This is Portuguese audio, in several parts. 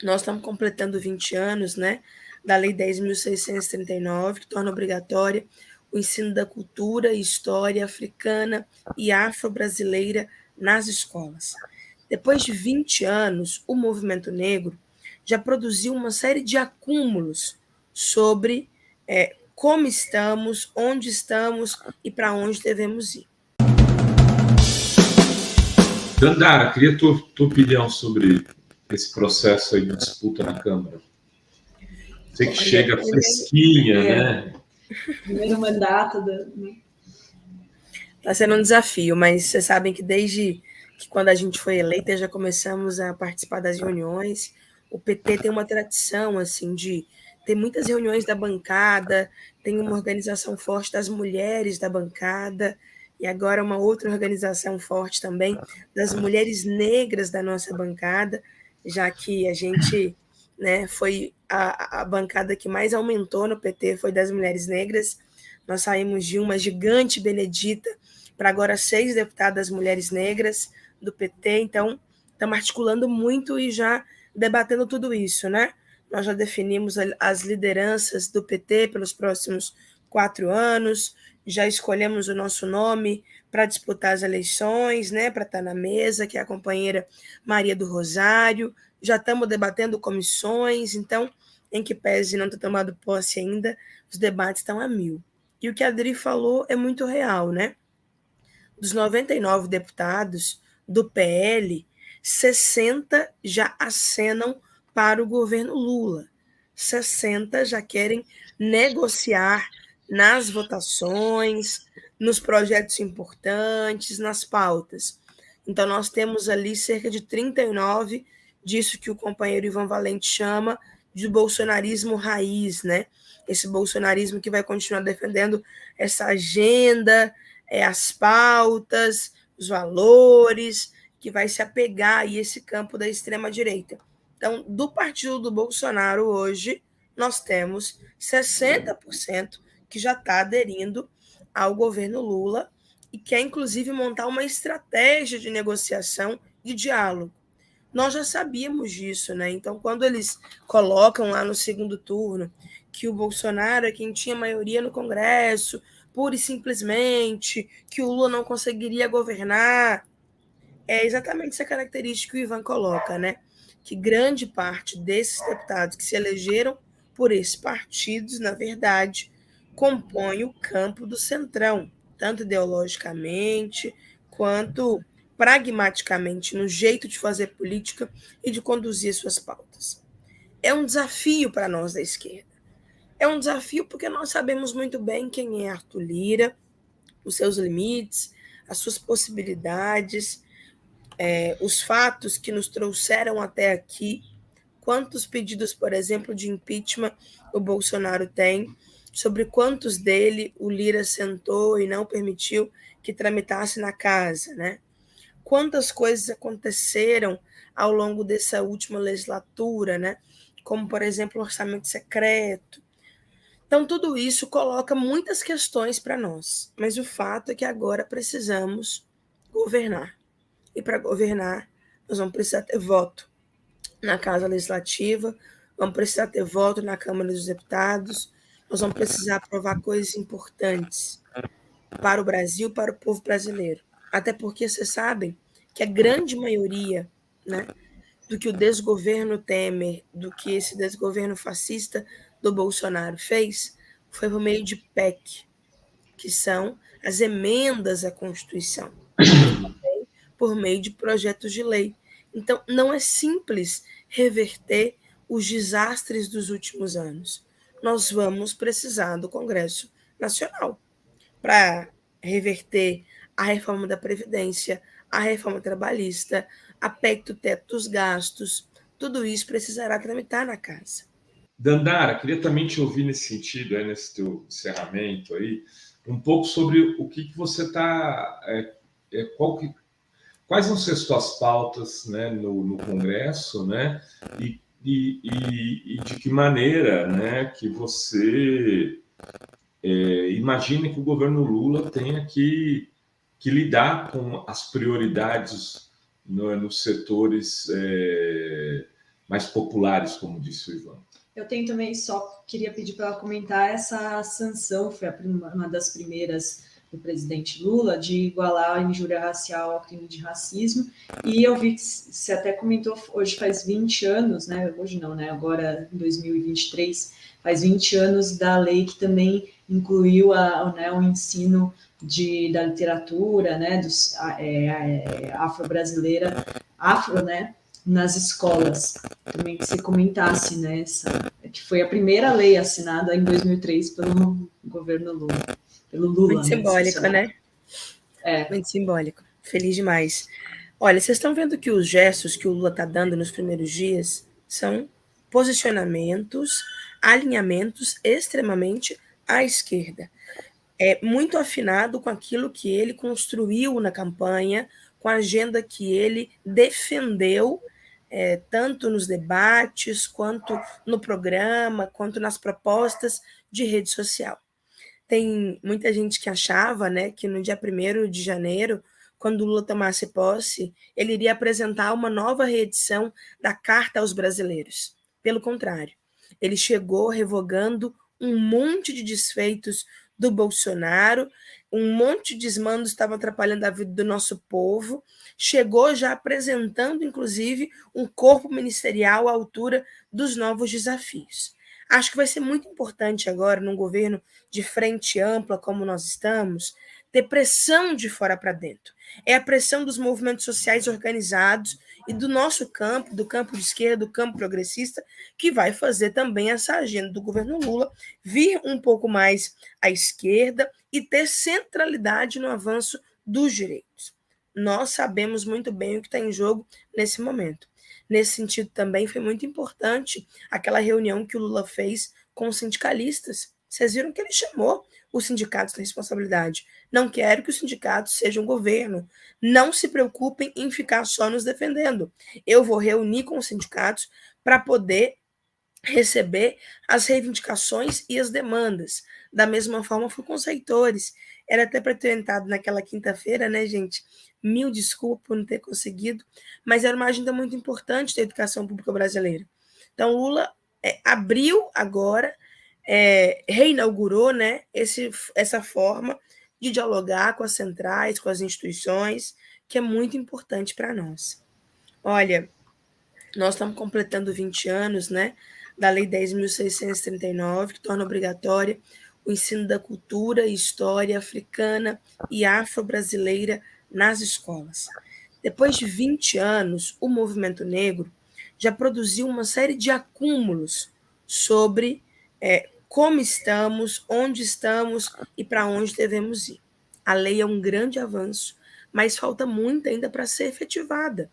Nós estamos completando 20 anos, né, da Lei 10.639, que torna obrigatória o ensino da cultura e história africana e afro-brasileira nas escolas. Depois de 20 anos, o movimento negro já produziu uma série de acúmulos sobre como estamos, onde estamos e para onde devemos ir. Dandara, queria tua opinião sobre esse processo aí de disputa na Câmara. Você que Olha, chega fresquinha, né? Primeiro mandato está sendo um desafio, mas vocês sabem que desde que quando a gente foi eleita já começamos a participar das reuniões. O PT tem uma tradição assim de ter muitas reuniões da bancada, tem uma organização forte das mulheres da bancada e agora uma outra organização forte também das mulheres negras da nossa bancada, já que a gente, né, foi a bancada que mais aumentou no PT foi das mulheres negras. Nós saímos de uma gigante Benedita para agora 6 deputadas mulheres negras do PT, então estamos articulando muito e já debatendo tudo isso, né? Nós já definimos as lideranças do PT pelos próximos 4 anos, já escolhemos o nosso nome para disputar as eleições, né? Para estar na mesa, que é a companheira Maria do Rosário, já estamos debatendo comissões, então, em que pese não ter tomado posse ainda, os debates estão a mil. E o que a Adri falou é muito real, né? Dos 99 deputados do PL, 60 já acenam para o governo Lula. 60 já querem negociar nas votações, nos projetos importantes, nas pautas. Então, nós temos ali cerca de 39 disso que o companheiro Ivan Valente chama de bolsonarismo raiz, né? Esse bolsonarismo que vai continuar defendendo essa agenda, as pautas, os valores, que vai se apegar a esse campo da extrema-direita. Então, do partido do Bolsonaro hoje, nós temos 60% que já está aderindo ao governo Lula e quer, inclusive, montar uma estratégia de negociação e diálogo. Nós já sabíamos disso, né? Então, quando eles colocam lá no segundo turno que o Bolsonaro é quem tinha maioria no Congresso, pura e simplesmente, que o Lula não conseguiria governar, é exatamente essa característica que o Ivan coloca, né? Que grande parte desses deputados que se elegeram por esses partidos, na verdade, compõem o campo do centrão, tanto ideologicamente quanto pragmaticamente no jeito de fazer política e de conduzir suas pautas. É um desafio para nós da esquerda. É um desafio porque nós sabemos muito bem quem é Arthur Lira, os seus limites, as suas possibilidades, os fatos que nos trouxeram até aqui, quantos pedidos, por exemplo, de impeachment o Bolsonaro tem, sobre quantos dele o Lira sentou e não permitiu que tramitasse na casa, né? Quantas coisas aconteceram ao longo dessa última legislatura, né? Como, por exemplo, o orçamento secreto. Então, tudo isso coloca muitas questões para nós, mas o fato é que agora precisamos governar. E para governar, nós vamos precisar ter voto na Casa Legislativa, vamos precisar ter voto na Câmara dos Deputados, nós vamos precisar aprovar coisas importantes para o Brasil, para o povo brasileiro. Até porque vocês sabem que a grande maioria, né, do que o desgoverno Temer, do que esse desgoverno fascista do Bolsonaro fez, foi por meio de PEC, que são as emendas à Constituição, e também por meio de projetos de lei. Então, não é simples reverter os desastres dos últimos anos. Nós vamos precisar do Congresso Nacional para reverter a reforma da Previdência, a reforma trabalhista, a PEC do teto dos gastos. Tudo isso precisará tramitar na casa. Dandara, queria também te ouvir nesse sentido, aí, nesse teu encerramento aí, um pouco sobre o que você está. Quais vão ser as tuas pautas, né, no Congresso, né? E de que maneira, né, que você imagina que o governo Lula tenha que lidar com as prioridades nos setores mais populares, como disse o Ivan. Eu tenho também, só queria pedir para ela comentar essa sanção, foi uma das primeiras do presidente Lula, de igualar a injúria racial ao crime de racismo, e eu vi que você até comentou, hoje faz 20 anos, né? Hoje não, né? Agora, em 2023, faz 20 anos da lei que também incluiu o ensino da literatura, né? Afro-brasileira, né? Nas escolas. Também que você comentasse, né? Que foi a primeira lei assinada em 2003 pelo governo Lula. Pelo Lula, muito simbólico, né? Muito simbólico. Feliz demais. Olha, vocês estão vendo que os gestos que o Lula está dando nos primeiros dias são posicionamentos, alinhamentos extremamente à esquerda. É muito afinado com aquilo que ele construiu na campanha, com a agenda que ele defendeu, tanto nos debates, quanto no programa, quanto nas propostas de rede social. Tem muita gente que achava, né, que no dia 1º de janeiro, quando o Lula tomasse posse, ele iria apresentar uma nova reedição da Carta aos Brasileiros. Pelo contrário, ele chegou revogando um monte de desfeitos do Bolsonaro, um monte de desmandos estavam atrapalhando a vida do nosso povo, chegou já apresentando, inclusive, um corpo ministerial à altura dos novos desafios. Acho que vai ser muito importante agora, num governo de frente ampla como nós estamos, ter pressão de fora para dentro. É a pressão dos movimentos sociais organizados e do nosso campo, do campo de esquerda, do campo progressista, que vai fazer também essa agenda do governo Lula vir um pouco mais à esquerda e ter centralidade no avanço dos direitos. Nós sabemos muito bem o que está em jogo nesse momento. Nesse sentido, também foi muito importante aquela reunião que o Lula fez com os sindicalistas. Vocês viram que ele chamou os sindicatos da responsabilidade. Não quero que os sindicatos sejam governo. Não se preocupem em ficar só nos defendendo. Eu vou reunir com os sindicatos para poder receber as reivindicações e as demandas. Da mesma forma, fui com os reitores. Era até para ter entrado naquela quinta-feira, né, gente? Mil desculpas por não ter conseguido, mas era uma agenda muito importante da educação pública brasileira. Então, Lula abriu agora, reinaugurou, né, essa forma de dialogar com as centrais, com as instituições, que é muito importante para nós. Olha, nós estamos completando 20 anos, né, da Lei 10.639, que torna obrigatória o ensino da cultura e história africana e afro-brasileira nas escolas. Depois de 20 anos, o movimento negro já produziu uma série de acúmulos sobre como estamos, onde estamos e para onde devemos ir. A lei é um grande avanço, mas falta muito ainda para ser efetivada.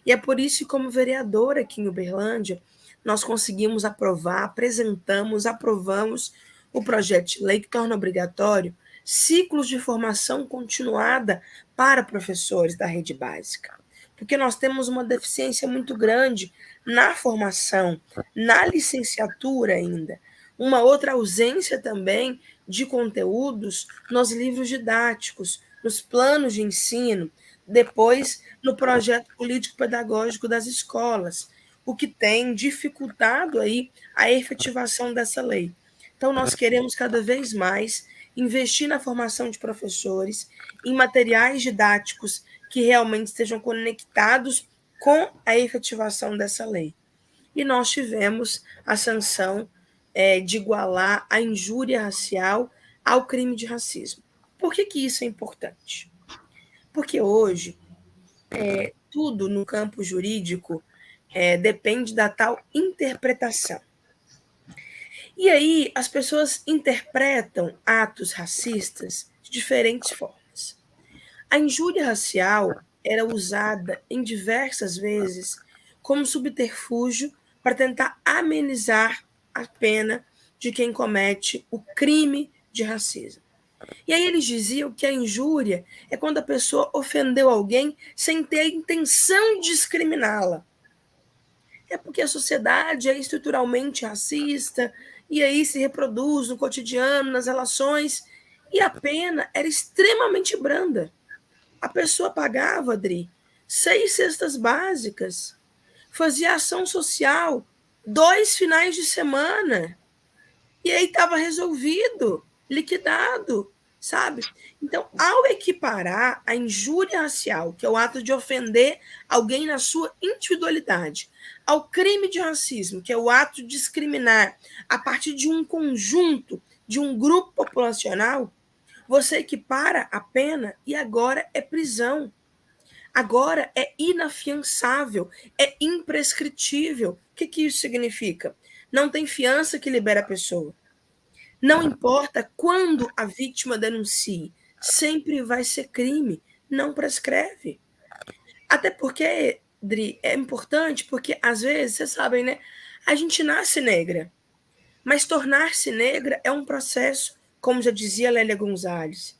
E é por isso que, como vereadora aqui em Uberlândia, nós conseguimos aprovamos o projeto de lei que torna obrigatório ciclos de formação continuada para professores da rede básica. Porque nós temos uma deficiência muito grande na formação, na licenciatura ainda. Uma outra ausência também de conteúdos nos livros didáticos, nos planos de ensino, depois no projeto político-pedagógico das escolas, o que tem dificultado aí a efetivação dessa lei. Então, nós queremos cada vez mais investir na formação de professores, em materiais didáticos que realmente estejam conectados com a efetivação dessa lei. E nós tivemos a sanção de igualar a injúria racial ao crime de racismo. Por que isso é importante? Porque hoje, tudo no campo jurídico depende da tal interpretação. E aí as pessoas interpretam atos racistas de diferentes formas. A injúria racial era usada em diversas vezes como subterfúgio para tentar amenizar a pena de quem comete o crime de racismo. E aí eles diziam que a injúria é quando a pessoa ofendeu alguém sem ter a intenção de discriminá-la. É porque a sociedade é estruturalmente racista, e aí se reproduz no cotidiano, nas relações, e a pena era extremamente branda. A pessoa pagava, Adri, 6 cestas básicas. fazia ação social 2 finais de semana. E aí estava resolvido, liquidado, sabe? Então, ao equiparar a injúria racial, que é o ato de ofender alguém na sua individualidade, ao crime de racismo, que é o ato de discriminar a partir de um conjunto, de um grupo populacional, você equipara a pena e agora é prisão. Agora é inafiançável, é imprescritível. O que isso significa? Não tem fiança que libera a pessoa. Não importa quando a vítima denuncie, sempre vai ser crime, não prescreve. Até porque, Dri, é importante porque, às vezes, vocês sabem, né? A gente nasce negra, mas tornar-se negra é um processo, como já dizia Lélia Gonzalez.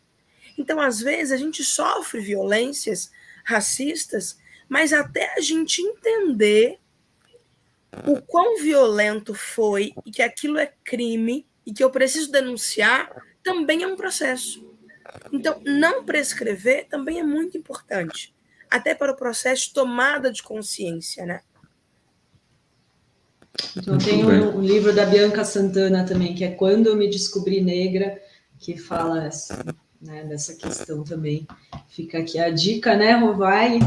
Então, às vezes, a gente sofre violências racistas, mas até a gente entender o quão violento foi e que aquilo é crime e que eu preciso denunciar, também é um processo. Então, não prescrever também é muito importante, até para o processo de tomada de consciência, né? Então, tem um livro da Bianca Santana também, que é Quando Eu Me Descobri Negra, que fala assim, né, dessa questão também. Fica aqui a dica, né, Rovai?